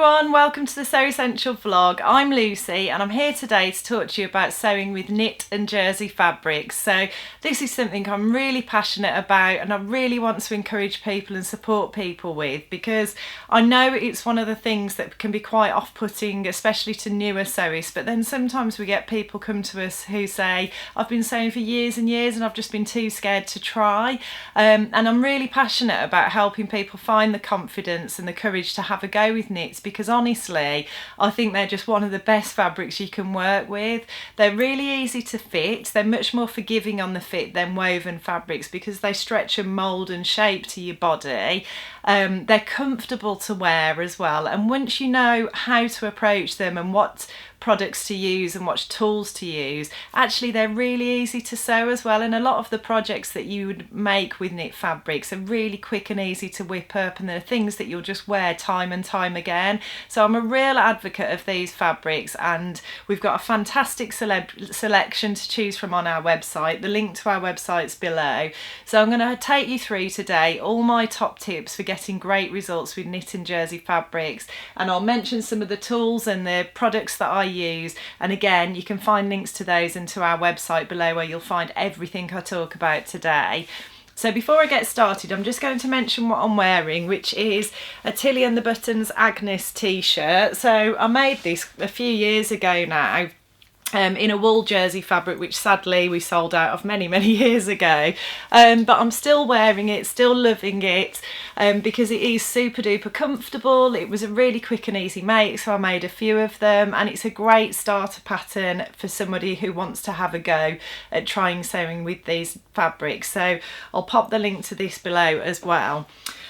everyone, welcome to the Sew Essential vlog. I'm Lucy and I'm here today to talk to you about sewing with knit and jersey fabrics. So this is something I'm really passionate about and I really want to encourage people and support people with, because I know it's one of the things that can be quite off-putting, especially to newer sewists, but then sometimes we get people come to us who say, I've been sewing for years and years and I've just been too scared to try. And I'm really passionate about helping people find the confidence and the courage to have a go with knits, because honestly I think they're just one of the best fabrics you can work with. They're really easy to fit, they're much more forgiving on the fit than woven fabrics because they stretch and mould and shape to your body. They're comfortable to wear as well, and once you know how to approach them and what products to use and what tools to use, actually they're really easy to sew as well. And a lot of the projects that you would make with knit fabrics are really quick and easy to whip up, and they're things that you'll just wear time and time again. So I'm a real advocate of these fabrics, and we've got a fantastic selection to choose from on our website. The link to our website's below. So I'm going to take you through today all my top tips for getting great results with knit and jersey fabrics, and I'll mention some of the tools and the products that I use, and again you can find links to those and to our website below where you'll find everything I talk about today. So before I get started, I'm just going to mention what I'm wearing, which is a Tilly and the Buttons Agnes t-shirt. So I made this a few years ago now, in a wool jersey fabric, which sadly we sold out of many years ago, but I'm still wearing it, still loving it, because it is super duper comfortable. It was a really quick and easy make, so I made a few of them, and it's a great starter pattern for somebody who wants to have a go at trying sewing with these fabrics. So I'll pop the link to this below as well.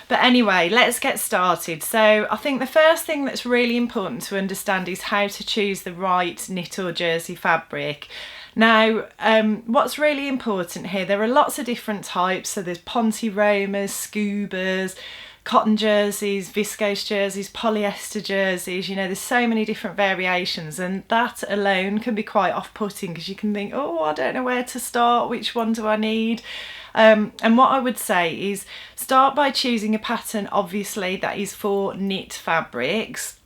But anyway, let's get started. So I think the first thing that's really important to understand is how to choose the right knit or jersey fabric. Now, what's really important here, there are lots of different types. So there's Ponte Romas, Scubas, cotton jerseys, viscose jerseys, polyester jerseys, you know, there's so many different variations, and that alone can be quite off-putting because you can think, oh, I don't know where to start, which one do I need? And what I would say is start by choosing a pattern, obviously, that is for knit fabrics.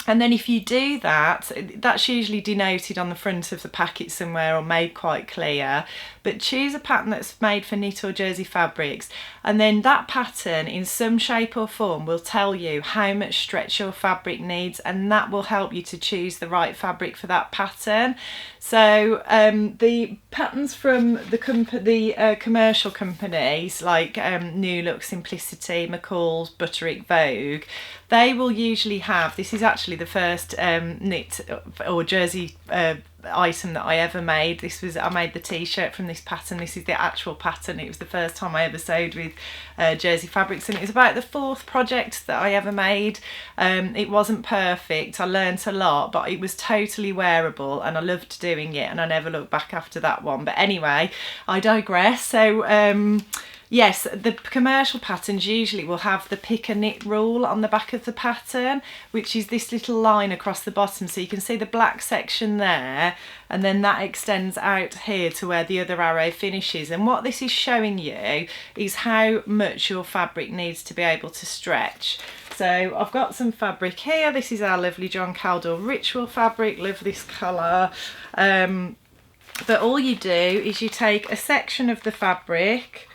And then if you do that, that's usually denoted on the front of the packet somewhere or made quite clear. But choose a pattern that's made for knit or jersey fabrics, and then that pattern in some shape or form will tell you how much stretch your fabric needs, and that will help you to choose the right fabric for that pattern. So the patterns from the commercial companies like New Look, Simplicity, McCall's, Butterick, Vogue, they will usually have, this is actually the first knit or jersey item that I ever made. I made the t-shirt from this pattern. This is the actual pattern. It was the first time I ever sewed with jersey fabrics, and it was about the fourth project that I ever made. It wasn't perfect, I learnt a lot, but it was totally wearable and I loved doing it, and I never looked back after that one. But anyway, I digress. So yes, the commercial patterns usually will have the pick a knit rule on the back of the pattern, which is this little line across the bottom. So you can see the black section there, and then that extends out here to where the other arrow finishes. And what this is showing you is how much your fabric needs to be able to stretch. So I've got some fabric here. This is our lovely John Caldor Ritual fabric. Love this colour. But all you do is you take a section of the fabric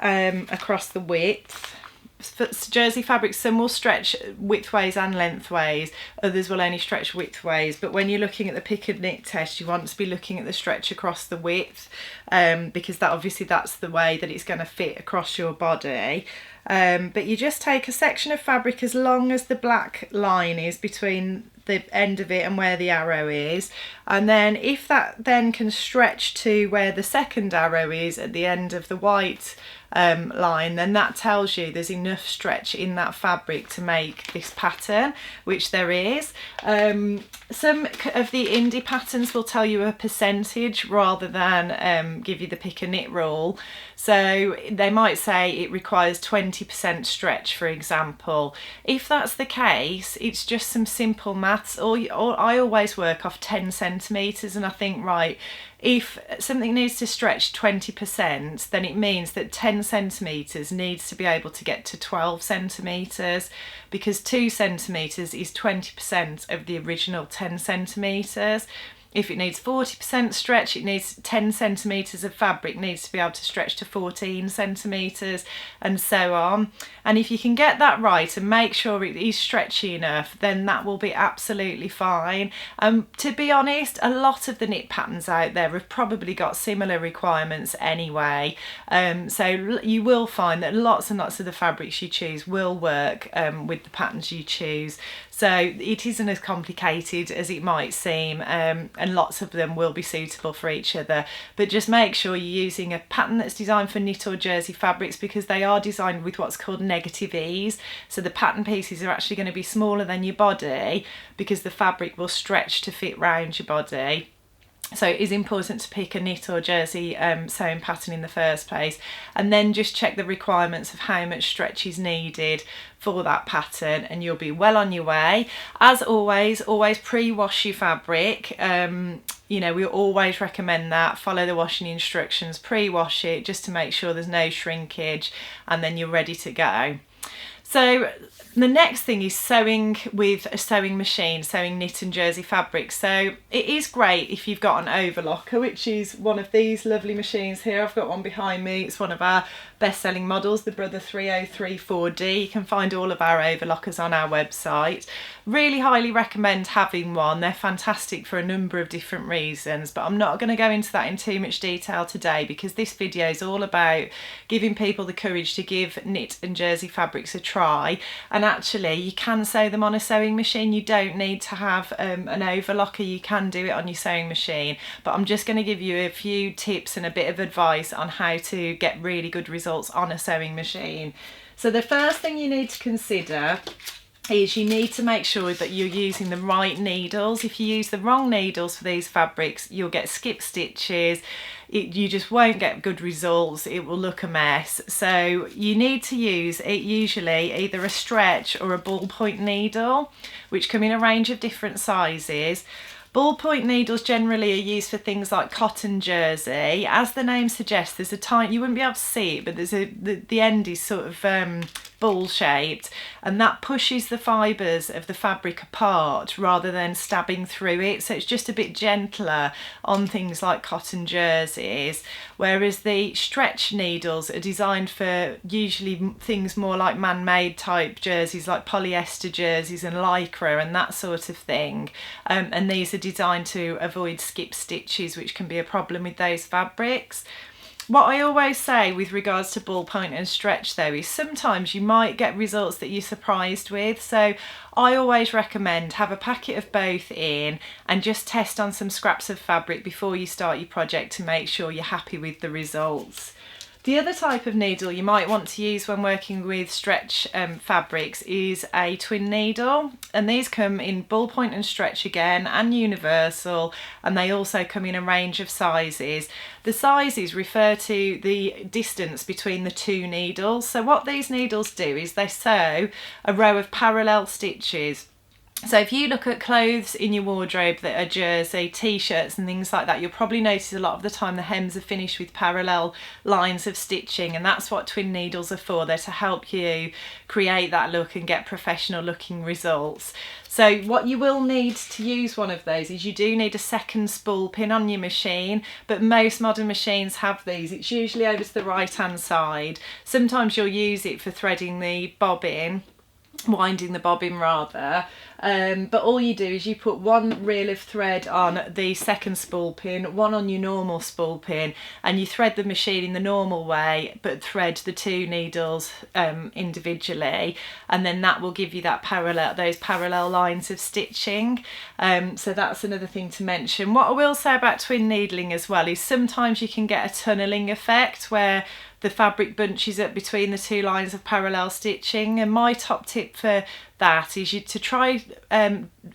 across the width. For jersey fabrics, some will stretch widthways and lengthways, others will only stretch widthways, but when you're looking at the pick and knit test, you want to be looking at the stretch across the width, because that obviously that's the way that it's going to fit across your body. But you just take a section of fabric as long as the black line is between the end of it and where the arrow is, and then if that then can stretch to where the second arrow is at the end of the white line, then that tells you there's enough stretch in that fabric to make this pattern, which there is. Some of the indie patterns will tell you a percentage rather than give you the pick a knit rule. So they might say it requires 20 20% stretch, for example. If that's the case, it's just some simple maths. Or I always work off 10 centimetres, and I think, right, if something needs to stretch 20%, then it means that 10 centimetres needs to be able to get to 12 centimetres, because 2 centimetres is 20% of the original 10 centimetres. If it needs 40% stretch, it needs 10 centimetres of fabric needs to be able to stretch to 14 centimetres, and so on. And if you can get that right and make sure it is stretchy enough, then that will be absolutely fine. To be honest, a lot of the knit patterns out there have probably got similar requirements anyway. So you will find that lots and lots of the fabrics you choose will work with the patterns you choose. So it isn't as complicated as it might seem, and lots of them will be suitable for each other. But just make sure you're using a pattern that's designed for knit or jersey fabrics, because they are designed with what's called negative ease. So the pattern pieces are actually going to be smaller than your body, because the fabric will stretch to fit round your body. So it is important to pick a knit or jersey sewing pattern in the first place, and then just check the requirements of how much stretch is needed for that pattern, and you'll be well on your way. As always pre-wash your fabric. You know, we always recommend that. Follow the washing instructions, pre-wash it just to make sure there's no shrinkage, and then you're ready to go. So the next thing is sewing with a sewing machine, sewing knit and jersey fabrics. So it is great if you've got an overlocker, which is one of these lovely machines here. I've got one behind me. It's one of our best-selling models, the Brother 3034D. You can find all of our overlockers on our website. Really highly recommend having one. They're fantastic for a number of different reasons, but I'm not going to go into that in too much detail today, because this video is all about giving people the courage to give knit and jersey fabrics a try. And actually you can sew them on a sewing machine. You don't need to have an overlocker. You can do it on your sewing machine, but I'm just going to give you a few tips and a bit of advice on how to get really good results on a sewing machine. So the first thing you need to consider is you need to make sure that you're using the right needles. If you use the wrong needles for these fabrics, you'll get skip stitches. You just won't get good results. It will look a mess. So you need to use usually either a stretch or a ballpoint needle, which come in a range of different sizes. Ballpoint needles generally are used for things like cotton jersey. As the name suggests, there's a tiny, you wouldn't be able to see it, but there's the end is sort of ball shaped, and that pushes the fibres of the fabric apart rather than stabbing through it. So it's just a bit gentler on things like cotton jerseys, whereas the stretch needles are designed for usually things more like man-made type jerseys, like polyester jerseys and lycra and that sort of thing, and these are designed to avoid skip stitches, which can be a problem with those fabrics. What I always say with regards to ballpoint and stretch though is sometimes you might get results that you're surprised with. So I always recommend have a packet of both in and just test on some scraps of fabric before you start your project to make sure you're happy with the results. The other type of needle you might want to use when working with stretch fabrics is a twin needle, and these come in ballpoint and stretch again and universal, and they also come in a range of sizes. The sizes refer to the distance between the two needles. So what these needles do is they sew a row of parallel stitches. So if you look at clothes in your wardrobe that are jersey, t-shirts and things like that, you'll probably notice a lot of the time the hems are finished with parallel lines of stitching, and that's what twin needles are for. They're to help you create that look and get professional looking results. So what you will need to use one of those is you do need a second spool pin on your machine, but most modern machines have these. It's usually over to the right hand side. Sometimes you'll use it for threading the bobbin, winding the bobbin rather, but all you do is you put one reel of thread on the second spool pin, one on your normal spool pin, and you thread the machine in the normal way but thread the two needles individually, and then that will give you those parallel lines of stitching. So that's another thing to mention. What I will say about twin needling as well is sometimes you can get a tunnelling effect where the fabric bunches up between the two lines of parallel stitching, and my top tip for that is to try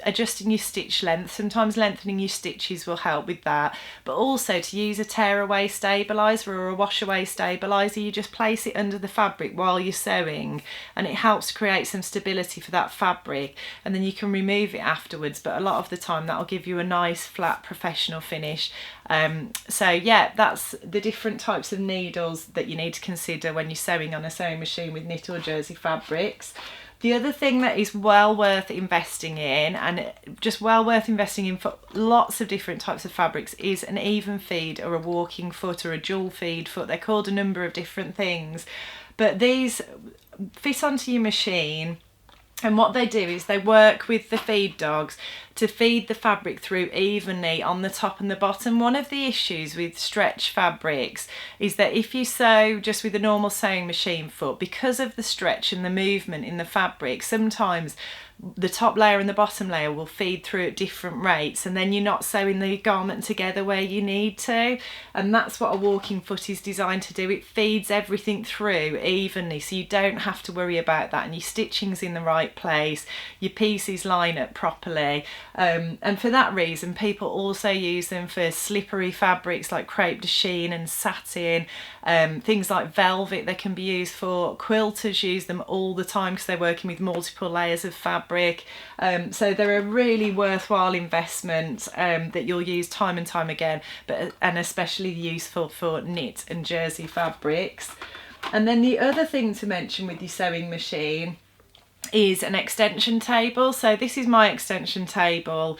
adjusting your stitch length. Sometimes lengthening your stitches will help with that, but also to use a tear away stabiliser or a wash away stabiliser. You just place it under the fabric while you're sewing, and it helps to create some stability for that fabric, and then you can remove it afterwards, but a lot of the time that'll give you a nice flat professional finish. So yeah, that's the different types of needles that you need to consider when you're sewing on a sewing machine with knit or jersey fabrics. The other thing that is well worth investing in, and just well worth investing in for lots of different types of fabrics, is an even feed or a walking foot or a dual feed foot. They're called a number of different things, but these fit onto your machine. And what they do is they work with the feed dogs to feed the fabric through evenly on the top and the bottom. One of the issues with stretch fabrics is that if you sew just with a normal sewing machine foot, because of the stretch and the movement in the fabric, sometimes the top layer and the bottom layer will feed through at different rates, and then you're not sewing the garment together where you need to. And that's what a walking foot is designed to do. It feeds everything through evenly, so you don't have to worry about that, and your stitching's in the right place, your pieces line up properly. And for that reason, people also use them for slippery fabrics like crepe de chine and satin, things like velvet they can be used for. Quilters use them all the time because they're working with multiple layers of fabric. So they're a really worthwhile investment that you'll use time and time again, and especially useful for knit and jersey fabrics. And then the other thing to mention with your sewing machine is an extension table. So this is my extension table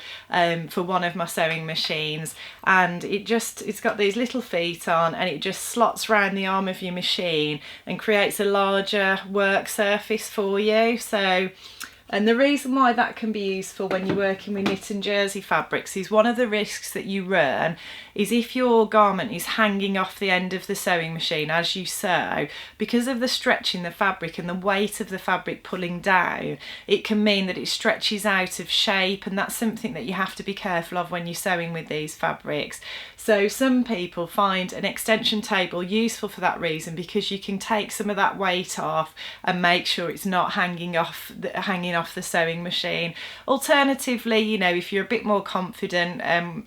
for one of my sewing machines, and it's got these little feet on, and it just slots around the arm of your machine and creates a larger work surface for you. And the reason why that can be useful when you're working with knit and jersey fabrics is one of the risks that you run is if your garment is hanging off the end of the sewing machine as you sew, because of the stretch in the fabric and the weight of the fabric pulling down, it can mean that it stretches out of shape, and that's something that you have to be careful of when you're sewing with these fabrics. So some people find an extension table useful for that reason, because you can take some of that weight off and make sure it's not hanging off the sewing machine. Alternatively, if you're a bit more confident,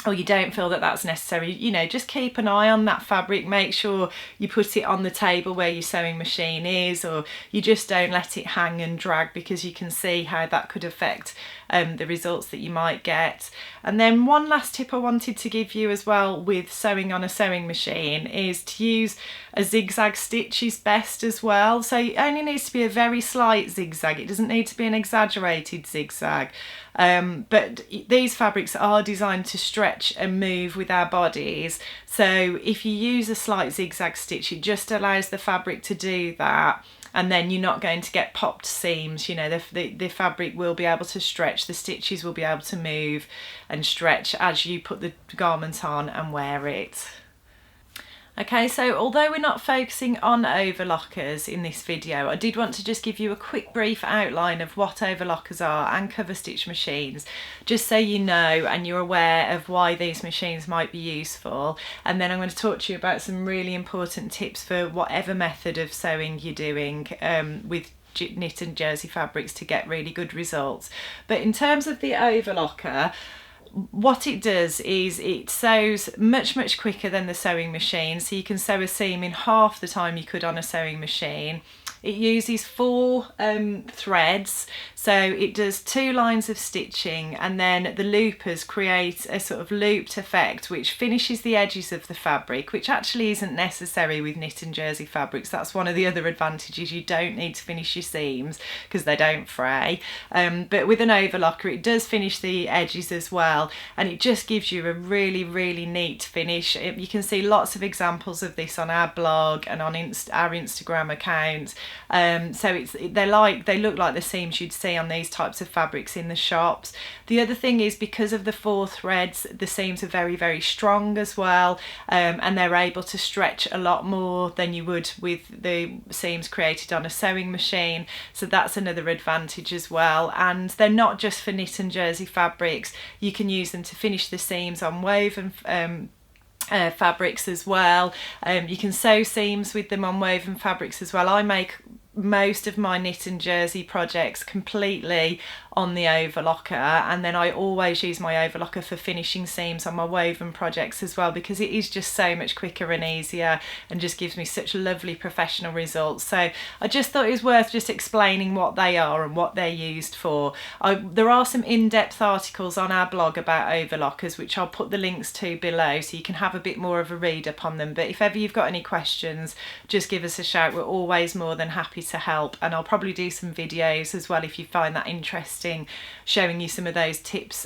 or you don't feel that that's necessary, just keep an eye on that fabric. Make sure you put it on the table where your sewing machine is, or you just don't let it hang and drag, because you can see how that could affect the results that you might get. And then one last tip I wanted to give you as well with sewing on a sewing machine is to use a zigzag stitch is best as well. So it only needs to be a very slight zigzag, it doesn't need to be an exaggerated zigzag. But these fabrics are designed to stretch and move with our bodies, so if you use a slight zigzag stitch, it just allows the fabric to do that, and then you're not going to get popped seams. The fabric will be able to stretch, the stitches will be able to move and stretch as you put the garment on and wear it. Okay, so although we're not focusing on overlockers in this video, I did want to just give you a quick brief outline of what overlockers are and cover stitch machines, just so you know and you're aware of why these machines might be useful. And then I'm going to talk to you about some really important tips for whatever method of sewing you're doing with knit and jersey fabrics to get really good results. But in terms of the overlocker, what it does is it sews much quicker than the sewing machine, so you can sew a seam in half the time you could on a sewing machine. It uses 4 threads, so it does 2 lines of stitching, and then the loopers create a sort of looped effect which finishes the edges of the fabric, which actually isn't necessary with knit and jersey fabrics. That's one of the other advantages. You don't need to finish your seams because they don't fray, but with an overlocker it does finish the edges as well, and it just gives you a really neat finish. You can see lots of examples of this on our blog and on our Instagram account. So they look like the seams you'd see on these types of fabrics in the shops. The other thing is, because of the 4 threads, the seams are very strong as well, and they're able to stretch a lot more than you would with the seams created on a sewing machine, so that's another advantage as well. And they're not just for knit and jersey fabrics, you can use them to finish the seams on woven fabrics as well. You can sew seams with them on woven fabrics as well. I make most of my knit and jersey projects completely on the overlocker, and then I always use my overlocker for finishing seams on my woven projects as well, because it is just so much quicker and easier and just gives me such lovely professional results. So I just thought it was worth just explaining what they are and what they're used for. There are some in-depth articles on our blog about overlockers, which I'll put the links to below so you can have a bit more of a read up on them. But if ever you've got any questions, just give us a shout. We're always more than happy to help, and I'll probably do some videos as well if you find that interesting, showing you some of those tips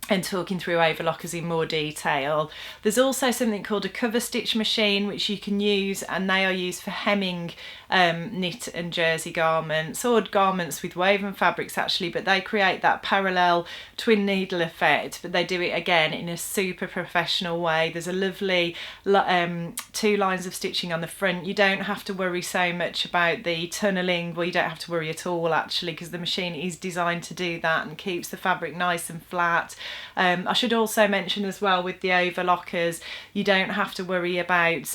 and talking through overlockers in more detail. There's also something called a cover stitch machine, which you can use, and they are used for hemming knit and jersey garments, or garments with woven fabrics actually, but they create that parallel twin needle effect, but they do it again in a super professional way. There's a lovely 2 lines of stitching on the front. You don't have to worry so much about the tunnelling. Well, you don't have to worry at all actually, because the machine is designed to do that and keeps the fabric nice and flat. I should also mention as well, with the overlockers, you don't have to worry about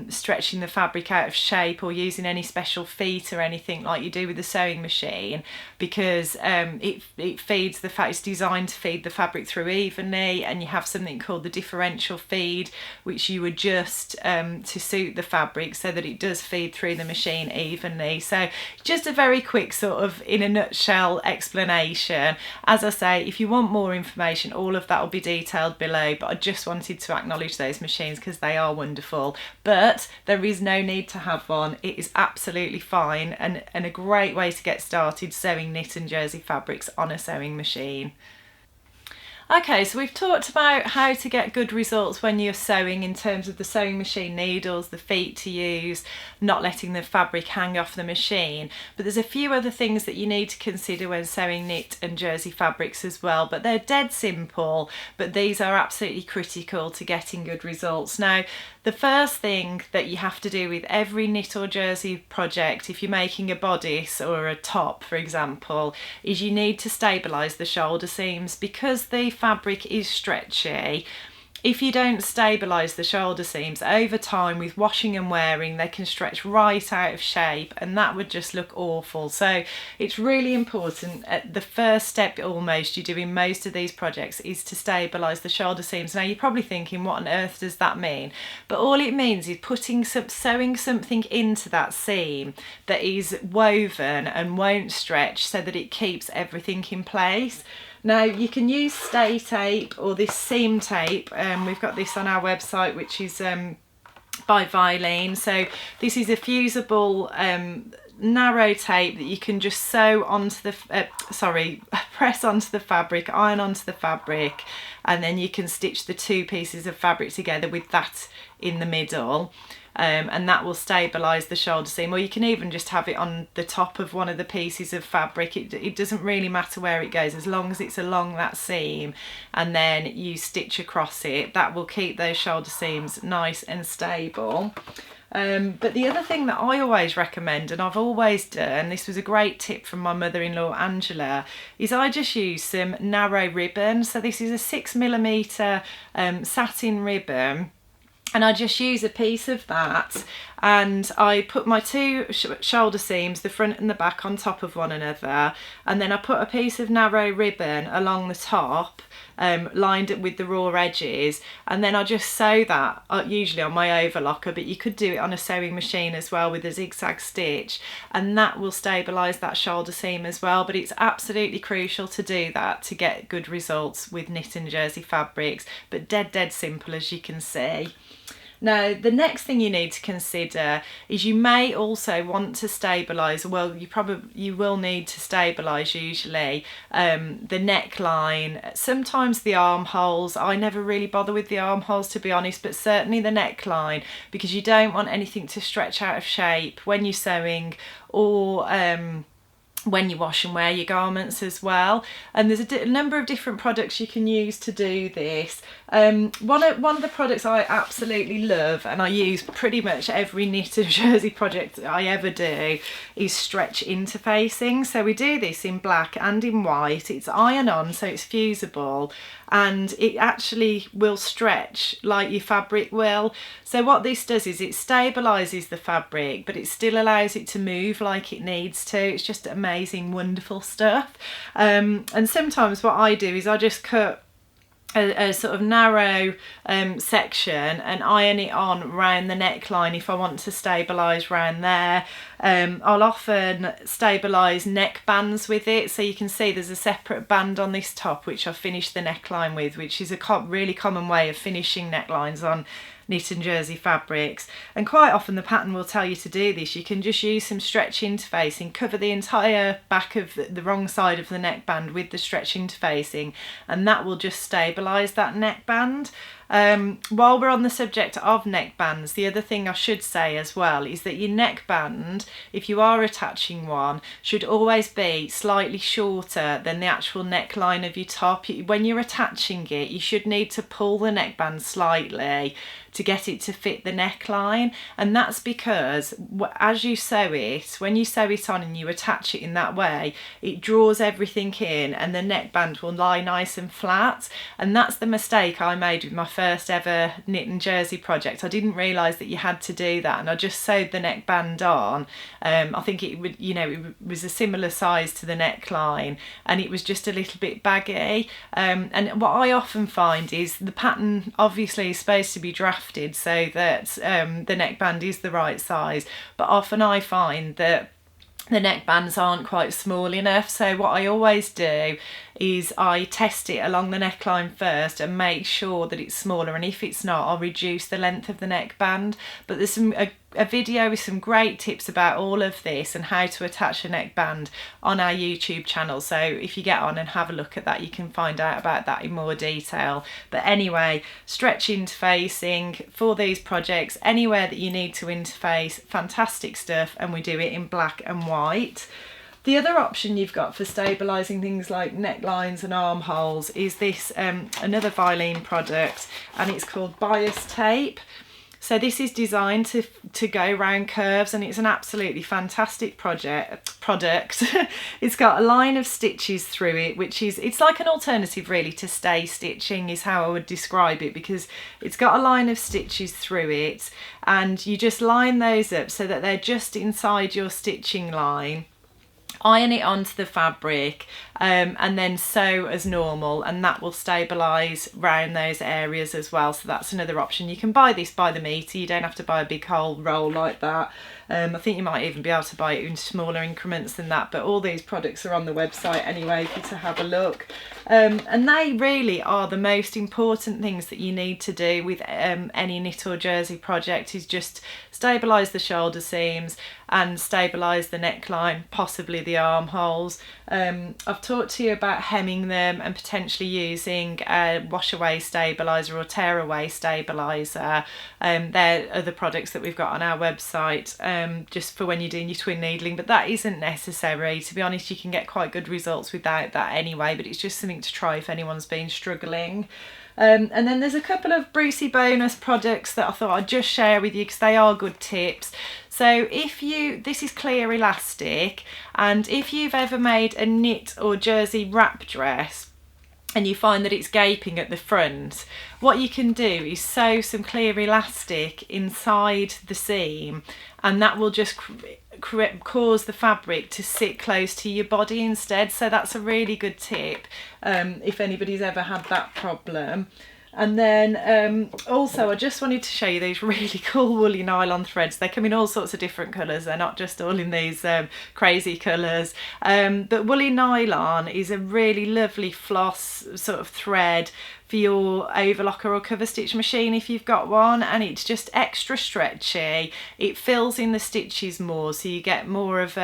stretching the fabric out of shape or using any special feet or anything like you do with the sewing machine, because it feeds the fabric. It's designed to feed the fabric through evenly, and you have something called the differential feed, which you adjust to suit the fabric so that it does feed through the machine evenly. So just a very quick sort of, in a nutshell, explanation. As I say, if you want more information, all of that will be detailed below, but I just wanted to acknowledge those machines because they are wonderful. But there is no need to have one. It is absolutely fine, and a great way to get started sewing knit and jersey fabrics on a sewing machine. Okay, so we've talked about how to get good results when you're sewing in terms of the sewing machine needles, the feet to use, not letting the fabric hang off the machine. But there's a few other things that you need to consider when sewing knit and jersey fabrics as well. But they're dead simple, but these are absolutely critical to getting good results. Now, the first thing that you have to do with every knit or jersey project, if you're making a bodice or a top, for example, is you need to stabilise the shoulder seams, because the fabric is stretchy. If you don't stabilise the shoulder seams over time, with washing and wearing, they can stretch right out of shape, and that would just look awful. So it's really important, at the first step almost you do in most of these projects, is to stabilise the shoulder seams. Now you're probably thinking, what on earth does that mean? But all it means is sewing something into that seam that is woven and won't stretch, so that it keeps everything in place. Now you can use stay tape or this seam tape. We've got this on our website, which is by Vilene. So this is a fusible narrow tape that you can just sew onto the press onto the fabric, iron onto the fabric, and then you can stitch the 2 pieces of fabric together with that in the middle. And that will stabilise the shoulder seam, or you can even just have it on the top of one of the pieces of fabric. It doesn't really matter where it goes, as long as it's along that seam, and then you stitch across it. That will keep those shoulder seams nice and stable. But the other thing that I always recommend, and I've always done, this was a great tip from my mother-in-law Angela, is I just use some narrow ribbon. So this is a 6mm satin ribbon, and I just use a piece of that, and I put my 2 shoulder seams, the front and the back, on top of one another, and then I put a piece of narrow ribbon along the top, lined up with the raw edges, and then I just sew that, usually on my overlocker, but you could do it on a sewing machine as well with a zigzag stitch, and that will stabilise that shoulder seam as well. But it's absolutely crucial to do that to get good results with knit and jersey fabrics, but dead simple, as you can see. Now, the next thing you need to consider is you may also want to stabilise, well, you will need to stabilise usually the neckline, sometimes the armholes. I never really bother with the armholes, to be honest, but certainly the neckline, because you don't want anything to stretch out of shape when you're sewing, or when you wash and wear your garments as well. And there's a number of different products you can use to do this. One of the products I absolutely love, and I use pretty much every knit or jersey project I ever do, is stretch interfacing. So we do this in black and in white. It's iron on, so it's fusible, and it actually will stretch like your fabric will. So what this does is it stabilises the fabric, but it still allows it to move like it needs to. It's just amazing, wonderful stuff. And sometimes what I do is I just cut a sort of narrow section and iron it on around the neckline if I want to stabilise around there. I'll often stabilise neck bands with it, so you can see there's a separate band on this top which I've finished the neckline with, which is a really common way of finishing necklines on knit and jersey fabrics. And quite often the pattern will tell you to do this. You can just use some stretch interfacing, cover the entire back of the wrong side of the neckband with the stretch interfacing, and that will just stabilise that neckband. While we're on the subject of neckbands, the other thing I should say as well is that your neckband, if you are attaching one, should always be slightly shorter than the actual neckline of your top. When you're attaching it, you should need to pull the neckband slightly to get it to fit the neckline, and that's because as you sew it, when you sew it on and you attach it in that way, it draws everything in and the neckband will lie nice and flat. And that's the mistake I made with my first ever knit and jersey project. I didn't realise that you had to do that, and I just sewed the neckband on. I think it would, it was a similar size to the neckline, and it was just a little bit baggy. And what I often find is the pattern obviously is supposed to be drafted so that the neckband is the right size, but often I find that the neckbands aren't quite small enough. So what I always do is I test it along the neckline first and make sure that it's smaller, and if it's not, I'll reduce the length of the neckband. But there's a video with some great tips about all of this and how to attach a neckband on our YouTube channel, so if you get on and have a look at that, you can find out about that in more detail. But anyway, stretch interfacing for these projects, anywhere that you need to interface, fantastic stuff, and we do it in black and white. The other option you've got for stabilising things like necklines and armholes is this another Vilene product, and it's called bias tape. So this is designed to go round curves, and it's an absolutely fantastic product. It's got a line of stitches through it, it's like an alternative really to stay stitching is how I would describe it, because it's got a line of stitches through it, and you just line those up so that they're just inside your stitching line. Iron it onto the fabric and then sew as normal, and that will stabilise round those areas as well. So that's another option. You can buy this by the metre, you don't have to buy a big whole roll like that. I think you might even be able to buy it in smaller increments than that, but all these products are on the website anyway for you to have a look. And they really are the most important things that you need to do with any knit or jersey project, is just stabilise the shoulder seams and stabilise the neckline, possibly the armholes. I've talked to you about hemming them and potentially using a wash away stabiliser or tear away stabiliser. They're other products that we've got on our website just for when you're doing your twin needling, but that isn't necessary. To be honest, you can get quite good results without that anyway, but it's just something to try if anyone's been struggling. And then there's a couple of Brucey bonus products that I thought I'd just share with you because they are good tips. So this is clear elastic, and if you've ever made a knit or jersey wrap dress and you find that it's gaping at the front, what you can do is sew some clear elastic inside the seam, and that will just cause the fabric to sit close to your body instead. So that's a really good tip if anybody's ever had that problem. And then also I just wanted to show you these really cool woolly nylon threads. They come in all sorts of different colours, they're not just all in these crazy colours, but woolly nylon is a really lovely floss sort of thread for your overlocker or cover stitch machine if you've got one, and it's just extra stretchy. It fills in the stitches more, so you get more of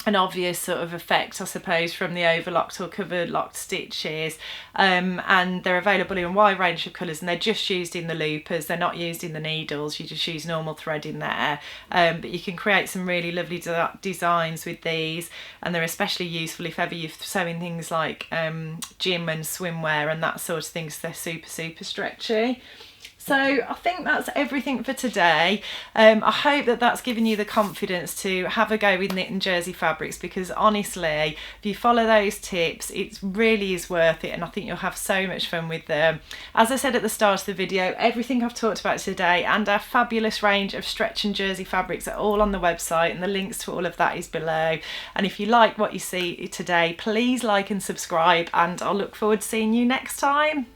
an obvious sort of effect, I suppose, from the overlocked or covered locked stitches, and they're available in a wide range of colours, and they're just used in the loopers, they're not used in the needles, you just use normal thread in there, but you can create some really lovely designs with these, and they're especially useful if ever you're sewing things like gym and swimwear and that sort of thing, so they're super stretchy. So I think that's everything for today. I hope that that's given you the confidence to have a go with knit and jersey fabrics, because honestly, if you follow those tips, it really is worth it, and I think you'll have so much fun with them. As I said at the start of the video, everything I've talked about today and our fabulous range of stretch and jersey fabrics are all on the website, and the links to all of that is below. And if you like what you see today, please like and subscribe, and I'll look forward to seeing you next time.